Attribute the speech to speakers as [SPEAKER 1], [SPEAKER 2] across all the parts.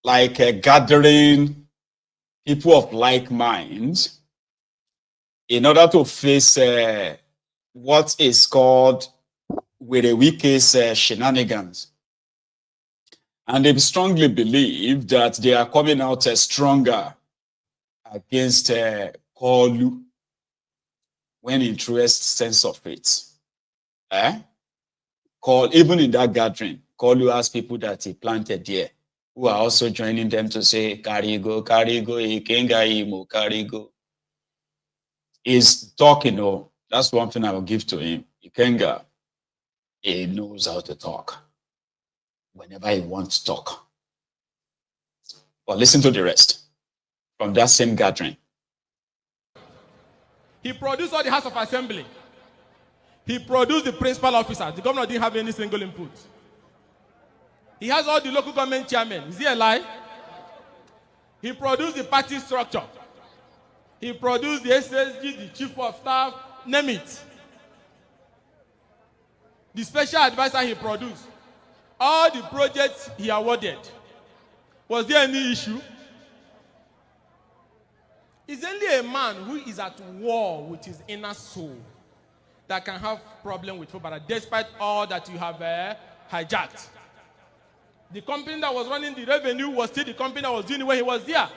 [SPEAKER 1] like gathering people of like minds in order to face what is called with a Wike's shenanigans. And they strongly believe that they are coming out stronger against Kolu when in truest sense of it. Even in that gathering, Kolu has people that he planted there who are also joining them to say, Karigo, Ikenga, Imo, Karigo. He's talking, that's one thing I will give to him. Ikenga, he knows how to talk whenever he wants to talk. But listen to the rest from that same gathering.
[SPEAKER 2] He produced all the House of Assembly. He produced the principal officers. The governor didn't have any single input. He has all the local government chairmen. Is he a lie? He produced the party structure. He produced the SSG, the chief of staff, name it. The special advisor he produced. All the projects he awarded. Was there any issue? It's only a man who is at war with his inner soul that can have problem with Fubara, despite all that you have hijacked. The company that was running the revenue was still the company that was doing it when he was there.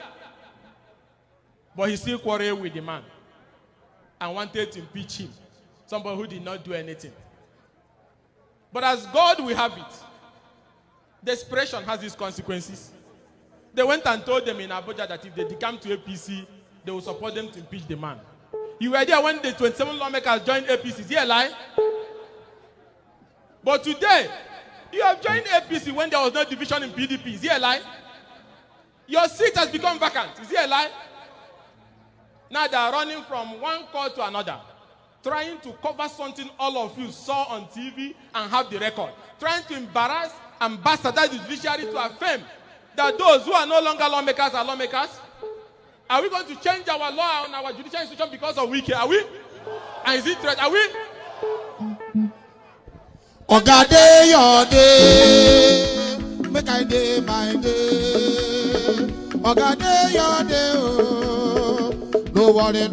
[SPEAKER 2] But he still quarreled with the man and wanted to impeach him, somebody who did not do anything. But as God will have it, desperation has its consequences. They went and told them in Abuja that if they come to APC, they will support them to impeach the man. You were there when the 27 lawmakers joined APC. Is he a lie? But today, you have joined APC when there was no division in PDP. Is he a lie? Your seat has become vacant. Is he a lie? Now they are running from one court to another, trying to cover something all of you saw on TV and have the record, trying to embarrass and bastardize the judiciary to affirm that those who are no longer lawmakers are lawmakers. Are we going to change our law and our judicial institution because of Wike? Are we? And is it threat? Are we?
[SPEAKER 3] Ogade your day, make I day my day. Ogade your day, oh. Nobody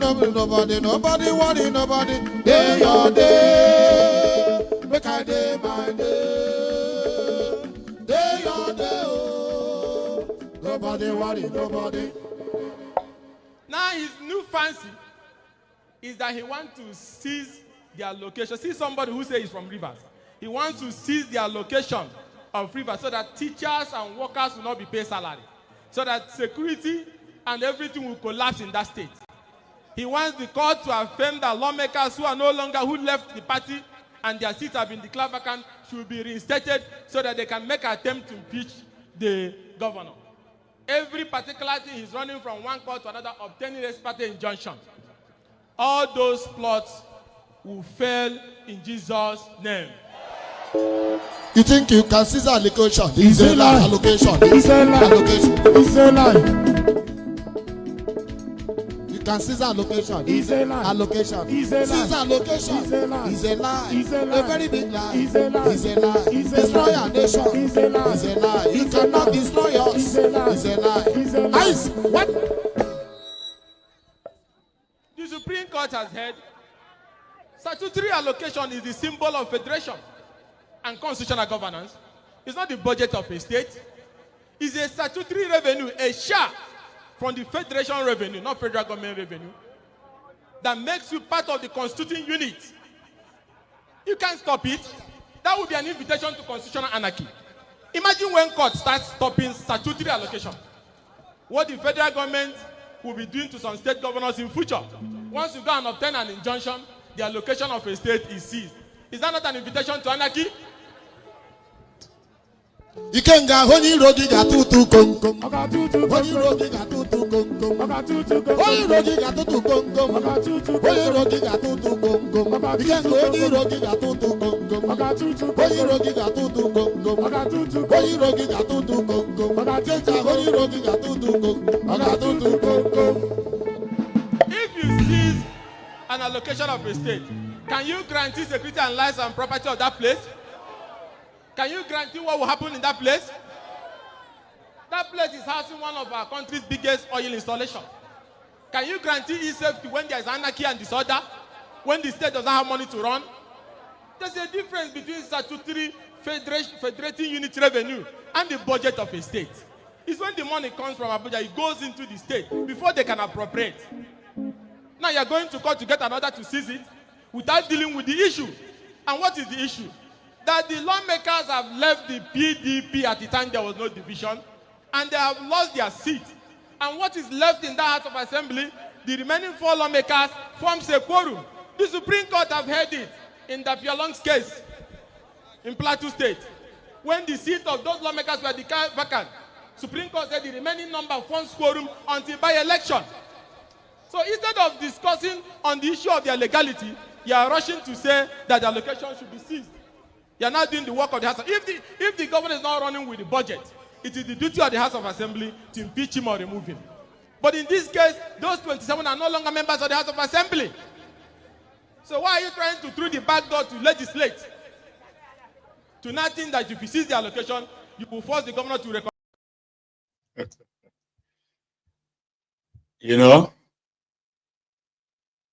[SPEAKER 3] worry, nobody. Day your day, make I day my day. Day your day, oh. Nobody worry, nobody.
[SPEAKER 2] Now his new fancy is that he wants to seize their location. See somebody who says he's from Rivers. He wants to seize their location of Rivers so that teachers and workers will not be paid salary. So that security and everything will collapse in that state. He wants the court to affirm that lawmakers who are no longer, who left the party and their seats have been declared vacant should be reinstated so that they can make an attempt to impeach the governor. Every particular thing he's running from one court to another, obtaining a party injunction. All those plots will fail in Jesus' name.
[SPEAKER 3] You think you can seize allocation? It's a lie. Allocation.
[SPEAKER 4] It's a lie.
[SPEAKER 3] Allocation.
[SPEAKER 4] It's a lie.
[SPEAKER 3] You can seize allocation.
[SPEAKER 4] It's a lie.
[SPEAKER 3] Allocation.
[SPEAKER 4] It's a lie.
[SPEAKER 3] Seize allocation.
[SPEAKER 4] It's a lie.
[SPEAKER 3] It's a lie.
[SPEAKER 4] It's a lie.
[SPEAKER 3] A very big lie.
[SPEAKER 4] It's a lie.
[SPEAKER 3] It's a lie.
[SPEAKER 4] It's a
[SPEAKER 3] Destroy
[SPEAKER 4] lie.
[SPEAKER 3] our nation.
[SPEAKER 4] It's a lie.
[SPEAKER 3] It's a lie. You
[SPEAKER 4] It's a
[SPEAKER 3] cannot
[SPEAKER 4] lie.
[SPEAKER 3] destroy us.
[SPEAKER 4] It's a lie.
[SPEAKER 3] It's a lie.
[SPEAKER 4] It's a lie.
[SPEAKER 3] Ice. What?
[SPEAKER 2] The Supreme Court has held statutory allocation is the symbol of federation and constitutional governance. It's not the budget of a state. It's a statutory revenue, a share from the federation revenue, not federal government revenue, that makes you part of the constituting unit. You can't stop it. That would be an invitation to constitutional anarchy. Imagine when court starts stopping statutory allocation. What the federal government will be doing to some state governors in future. Once you go and obtain an injunction, the allocation of a state is seized. Is that not an invitation to anarchy?
[SPEAKER 3] Ikenga honey rogi gatutu kongkong. Honey
[SPEAKER 4] Oga
[SPEAKER 3] rogi gatutu kongkong.
[SPEAKER 4] tutu
[SPEAKER 3] Honey rogi gatutu kongkong.
[SPEAKER 4] Oga tutu
[SPEAKER 3] Honey rogi gatutu kongkong. Ikenga honey rogi gatutu kongkong.
[SPEAKER 4] Oga tutu
[SPEAKER 3] Honey rogi gatutu kongkong.
[SPEAKER 4] Oga tutu
[SPEAKER 3] Honey rogi gatutu kongkong. Ikenga honey rogi gatutu kongkong. Oga tutu kongkong.
[SPEAKER 2] If you seize an allocation of a state, can you guarantee security and lives and property of that place? Can you guarantee what will happen in that place? That place is housing one of our country's biggest oil installations. Can you guarantee e-safety when there is anarchy and disorder? When the state doesn't have money to run? There's a difference between statutory federating unit revenue and the budget of a state. It's when the money comes from Abuja, it goes into the state before they can appropriate. Now you're going to court to get another to seize it without dealing with the issue. And what is the issue? That the lawmakers have left the PDP at the time there was no division, and they have lost their seat. And what is left in that House of Assembly, the remaining 4 lawmakers forms a quorum. The Supreme Court have heard it in the Pialong's case in Plateau State. When the seat of those lawmakers were declared vacant, Supreme Court said the remaining number forms quorum until by-election. So instead of discussing on the issue of their legality, you are rushing to say that the allocation should be seized. You are not doing the work of the House. If the government is not running with the budget, it is the duty of the House of Assembly to impeach him or remove him. But in this case, those 27 are no longer members of the House of Assembly. So why are you trying to, through the back door, to legislate? To not think that if you seize the allocation, you will force the governor to recommend.
[SPEAKER 1] You know,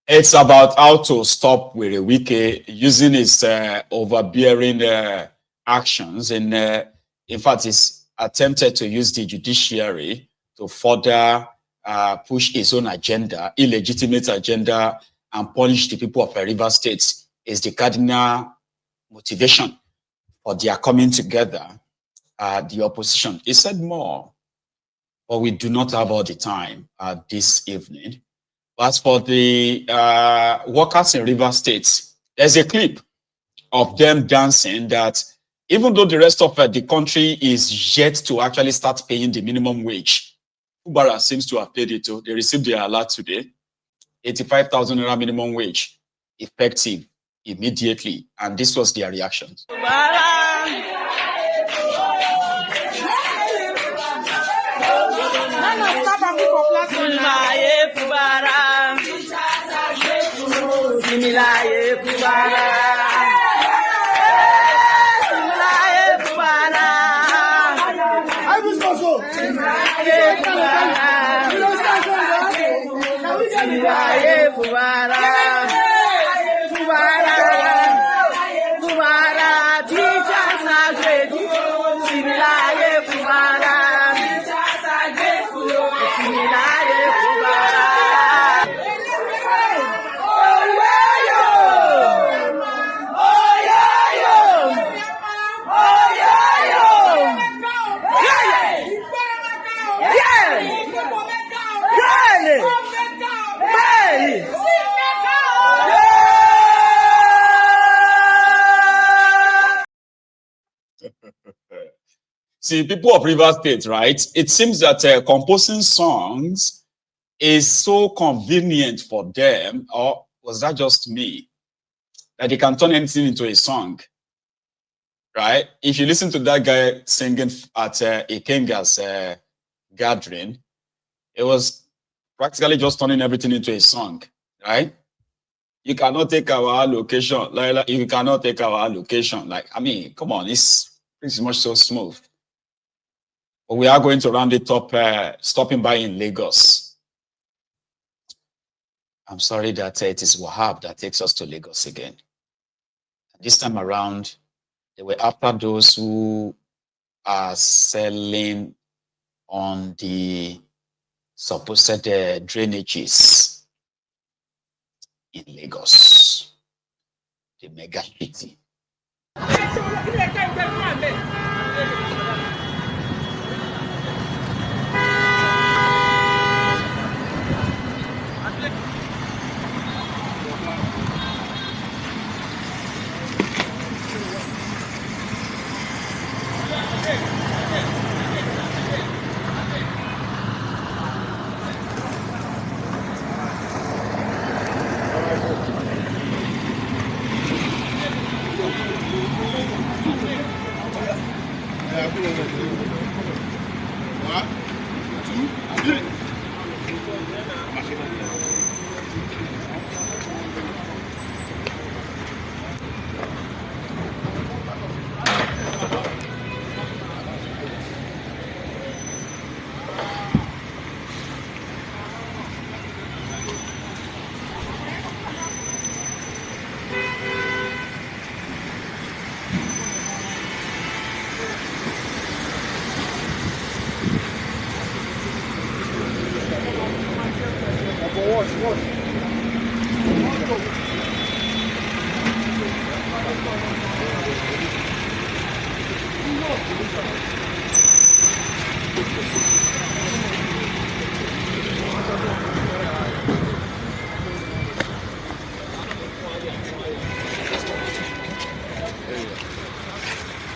[SPEAKER 1] it's about how to stop with Wike using his overbearing actions. And in fact, he's attempted to use the judiciary to further push his own agenda, illegitimate agenda, and punish the people of Rivers State is the cardinal motivation for their coming together, the opposition. He said more, but we do not have all the time this evening. As for the workers in Rivers State, there's a clip of them dancing that even though the rest of the country is yet to actually start paying the minimum wage, Ubara seems to have paid it too. They received their alert today, 85,000 naira minimum wage, effective immediately. And this was their reaction. See, people of Rivers State, right? It seems that composing songs is so convenient for them, or was that just me? That they can turn anything into a song, right? If you listen to that guy singing at Ikenga's gathering, it was practically just turning everything into a song, right? You cannot take our allocation, like you cannot take our allocation. Like, I mean, come on, it's pretty much so smooth. But we are going to round it up, stopping by in Lagos. I'm sorry that it is Wahab that takes us to Lagos again. This time around, they were after those who are selling on the supposed drainages in Lagos, the mega city.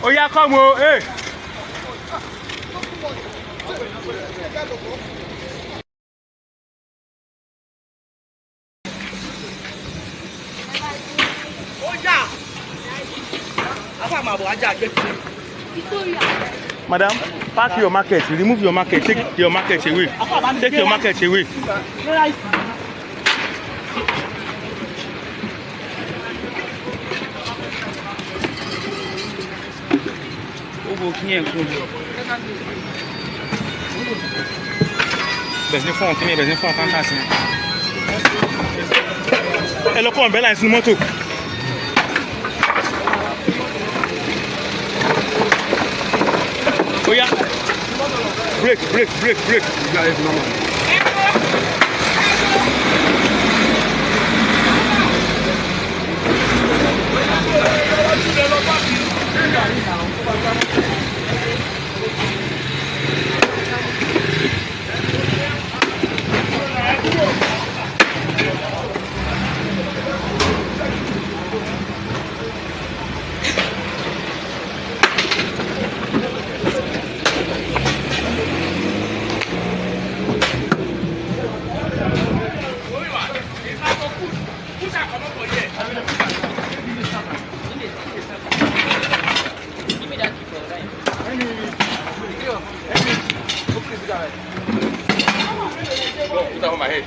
[SPEAKER 4] Oh yeah, come on, hey. Madam, pack your market. Remove your market. Take your market away. Take your market away. Ẹ lọ kọ́ ọ̀bẹ láì sínú mọ́tò. Ó yá. Break. Put that on my head.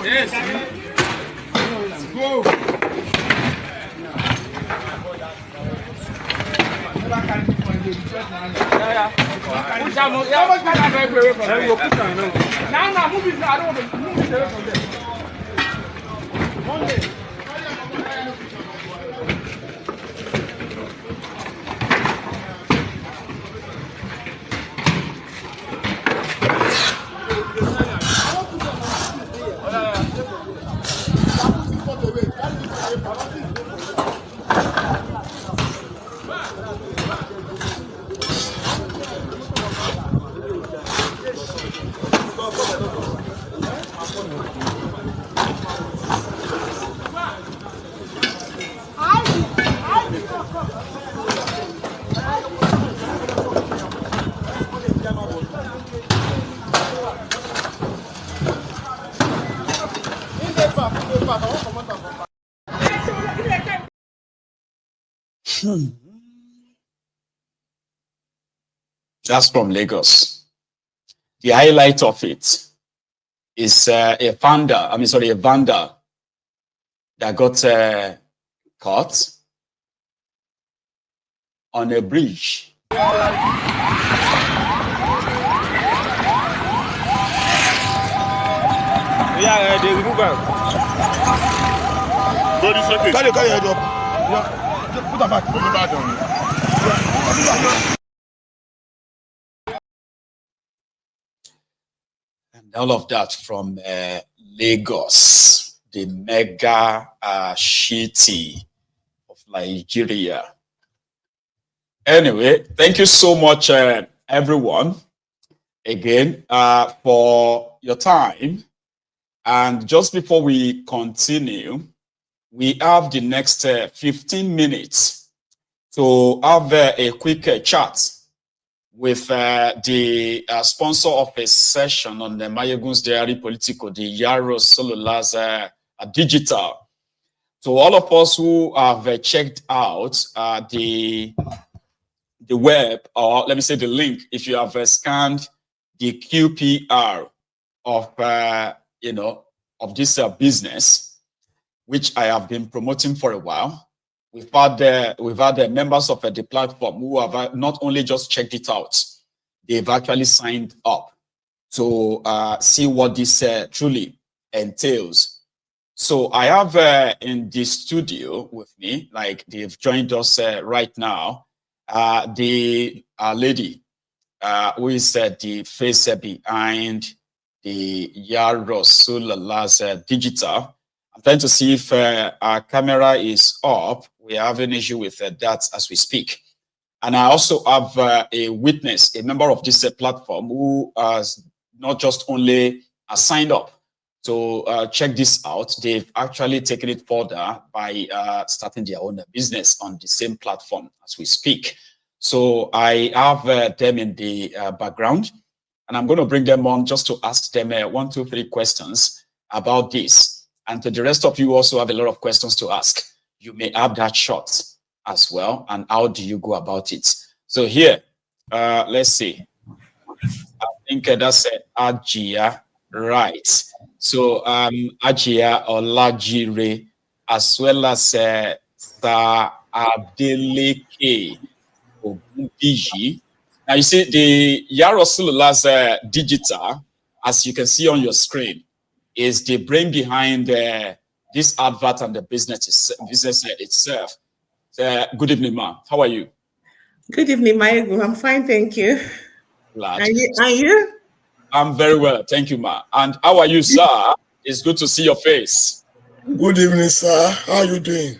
[SPEAKER 4] Yes. Go. Now, move it. I don't want to move it away from there. Monday.
[SPEAKER 1] That's from Lagos. The highlight of it is a vandal that got caught on a bridge.
[SPEAKER 4] Yeah, they remove her.
[SPEAKER 3] Go this way.
[SPEAKER 4] Carry your head up. Yeah. Put her back.
[SPEAKER 3] Put her back on.
[SPEAKER 1] And all of that from Lagos, the mega city of Nigeria. Anyway, thank you so much everyone again for your time. And just before we continue, we have the next 15 minutes to have a quick chat with the sponsor of a session on the Mayegun's Diary Politico, the Yaro Solola's digital. So all of us who have checked out the web, or let me say the link, if you have scanned the QPR of of this business, which I have been promoting for a while, we've had the members of the platform who have not only just checked it out, they've actually signed up to see what this truly entails. So I have in the studio with me, like they've joined us right now, the lady who is the face behind the Yarosula's digital. I'm trying to see if our camera is up. We have an issue with that as we speak. And I also have a witness, a member of this platform who has not just only signed up to check this out, they've actually taken it further by starting their own business on the same platform as we speak. So I have them in the background, and I'm going to bring them on just to ask them 1, 2, 3 questions about this. And to the rest of you also have a lot of questions to ask. You may have that shot as well. And how do you go about it? So here, let's see. I think that's Ajia, right? So Ajia Olajire, as well as Sa Adeleke Ogunbiji. Now you see the Yarosulula's digital, as you can see on your screen, is the brain behind this advert and the business itself. Good evening, ma'am. How are you?
[SPEAKER 5] Good evening, Mayegu. I'm fine, thank you.
[SPEAKER 1] Glad.
[SPEAKER 5] Are you?
[SPEAKER 1] I'm very well, thank you, ma'am. And how are you, sir? It's good to see your face.
[SPEAKER 3] Good evening, sir. How are you doing?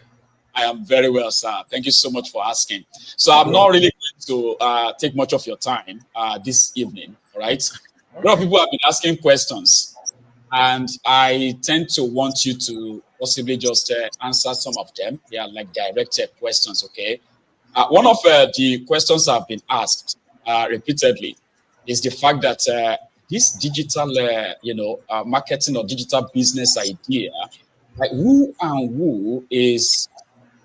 [SPEAKER 1] I am very well, sir. Thank you so much for asking. So I'm not really going to take much of your time this evening, all right? A lot of people have been asking questions, and I tend to want you to possibly just answer some of them. They are like direct questions, okay? One of the questions I've been asked repeatedly is the fact that this digital, marketing or digital business idea, like who and who is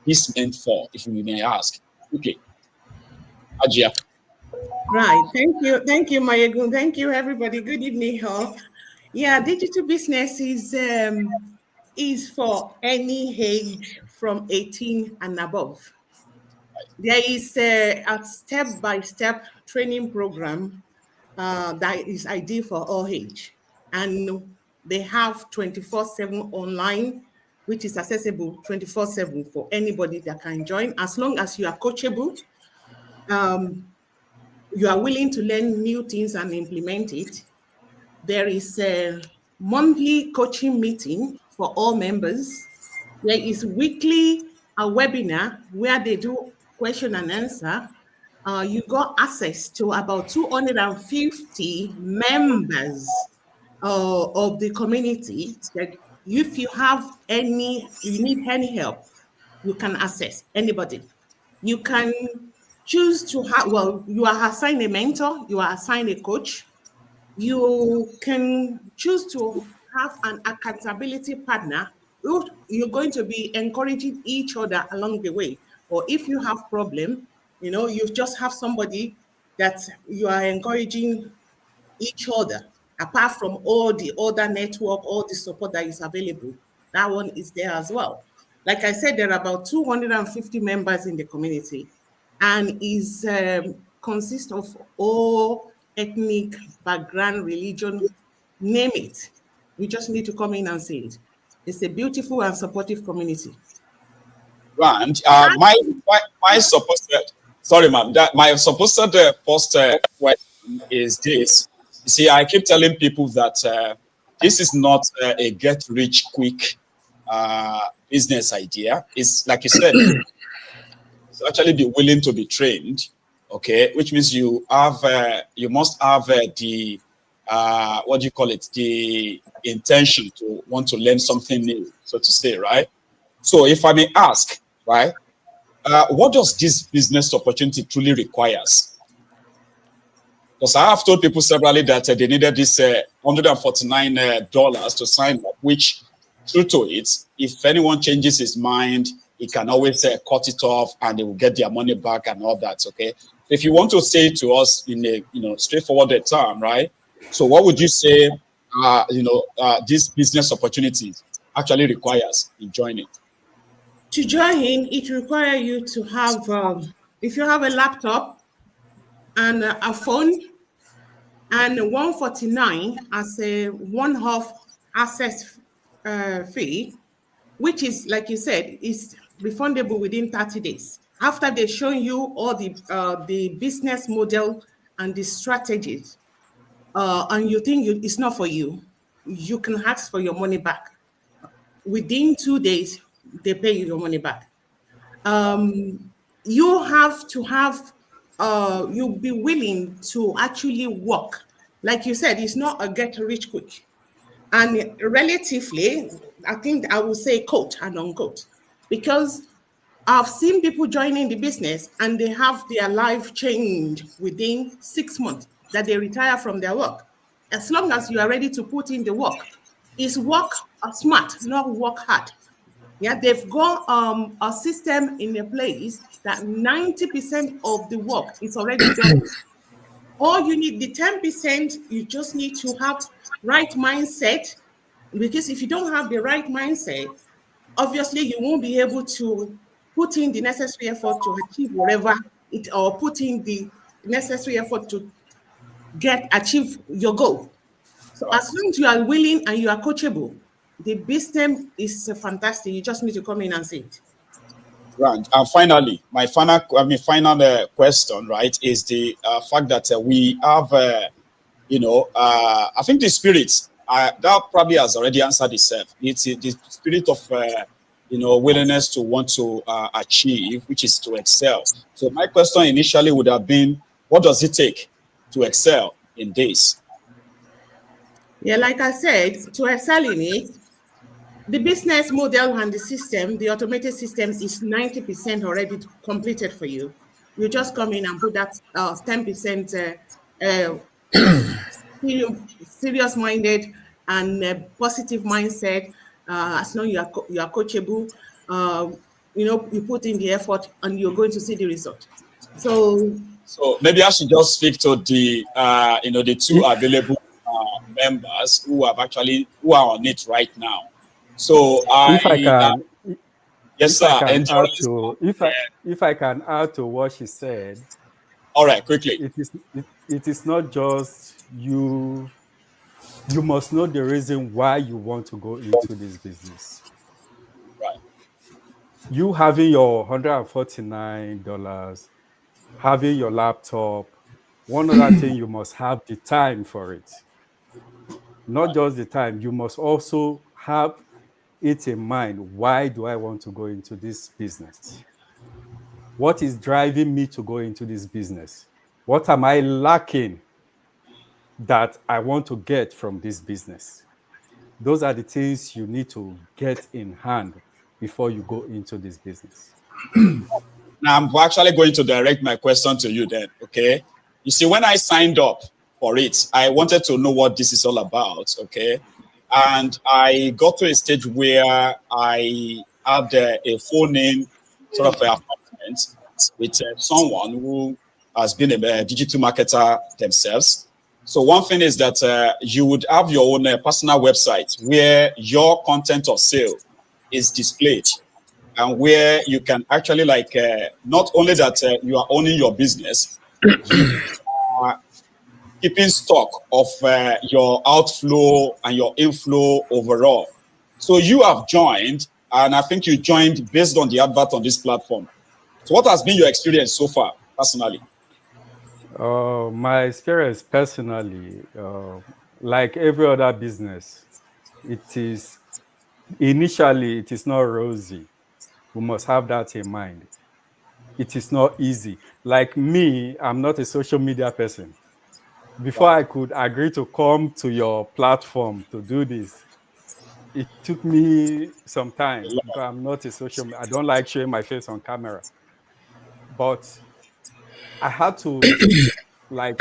[SPEAKER 1] this meant for, if we may ask? Okay, Ajia.
[SPEAKER 5] Right. Thank you, Mayegu. Thank you, everybody. Good evening, all. Yeah, digital business is for any age from 18 and above. There is a step-by-step training program that is ideal for all age, and they have 24/7 online, which is accessible 24/7 for anybody that can join, as long as you are coachable, you are willing to learn new things and implement it. There is a monthly coaching meeting for all members. There is weekly a webinar where they do question and answer. You got access to about 250 members of the community. That if you need any help, you can access anybody. You can choose to have, you are assigned a mentor, you are assigned a coach. You can choose to have an accountability partner. You're going to be encouraging each other along the way. Or if you have problem, you just have somebody that you are encouraging each other, apart from all the other network, all the support that is available. That one is there as well. Like I said, there are about 250 members in the community, and is consists of all ethnic background, religion, name it. You just need to come in and see it. It's a beautiful and supportive community.
[SPEAKER 1] Right. My supposed sorry, ma'am. That my supposed first question is this. You see, I keep telling people that this is not a get rich quick business idea. It's like you said, it's actually be willing to be trained, okay, which means you must have the what do you call it, the intention to want to learn something new, so to say, right? So if I may ask, right, what does this business opportunity truly requires? Because I have told people severally that they needed this $149 to sign up, which, true to it, if anyone changes his mind, he can always cut it off and they will get their money back and all that, okay? If you want to say to us in a straightforward term, right? So what would you say, this business opportunity actually requires in joining?
[SPEAKER 5] To join in, it requires you to have, if you have a laptop and a phone, and 149 as a one-off access fee, which is, like you said, is refundable within 30 days. After they show you all the business model and the strategies, and you think it's not for you, you can ask for your money back. Within 2 days, they pay you your money back. You have to have, you'll be willing to actually work. Like you said, it's not a get rich quick. And relatively, I think I will say quote and unquote, because I've seen people joining the business and they have their life changed within 6 months that they retire from their work. As long as you are ready to put in the work, is work smart, not work hard. Yeah, they've got a system in a place that 90% of the work is already done. All you need, the 10%, you just need to have right mindset, because if you don't have the right mindset, obviously you won't be able to put in the necessary effort to achieve whatever it, or put in the necessary effort to achieve your goal. So as long as you are willing and you are coachable, the business is fantastic. You just need to come in and see it.
[SPEAKER 1] Right. And finally, my final question, right, is the fact that we have, I think the spirit, that probably has already answered itself. It's the spirit of, willingness to want to achieve, which is to excel. So my question initially would have been, what does it take to excel in this?
[SPEAKER 5] Yeah, like I said, to excel in it, the business model and the system, the automated system, is 90% already completed for you. You just come in and put that 10% serious-minded and positive mindset. As long as you are coachable, you put in the effort and you're going to see the result. So
[SPEAKER 1] Maybe I should just speak to the the two available members who are on it right now. So
[SPEAKER 6] If I can,
[SPEAKER 1] yes,
[SPEAKER 6] if I
[SPEAKER 1] sir.
[SPEAKER 6] can
[SPEAKER 1] And
[SPEAKER 6] add to if I can add to what she said,
[SPEAKER 1] all right, quickly.
[SPEAKER 6] It is not just you. You must know the reason why you want to go into this business.
[SPEAKER 1] Right.
[SPEAKER 6] You having your $149, having your laptop, one other thing, you must have the time for it. Not just the time, you must also have it in mind. Why do I want to go into this business? What is driving me to go into this business? What am I lacking that I want to get from this business? Those are the things you need to get in hand before you go into this business.
[SPEAKER 1] Now, I'm actually going to direct my question to you then, okay? You see, when I signed up for it, I wanted to know what this is all about, okay? And I got to a stage where I had a phone in sort of an appointment with someone who has been a digital marketer themselves. So one thing is that you would have your own personal website where your content of sale is displayed, and where you can actually not only that you are owning your business, you are keeping stock of your outflow and your inflow overall. So you have joined, and I think you joined based on the advert on this platform. So what has been your experience so far, personally?
[SPEAKER 6] My experience personally, like every other business, it is initially it is not rosy. We must have that in mind. it is not easy. Like me, I'm not a social media person. Before I could agree to come to your platform to do this, it took me some time because I'm not a social. I don't like showing my face on camera. But I had to like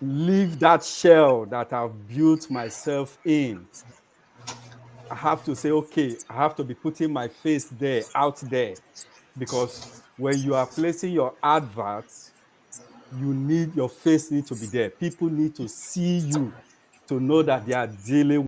[SPEAKER 6] leave that shell that I've built myself in. I have to say, okay, I have to be putting my face there, out there, because when you are placing your adverts, your face need to be there. People need to see you to know that they are dealing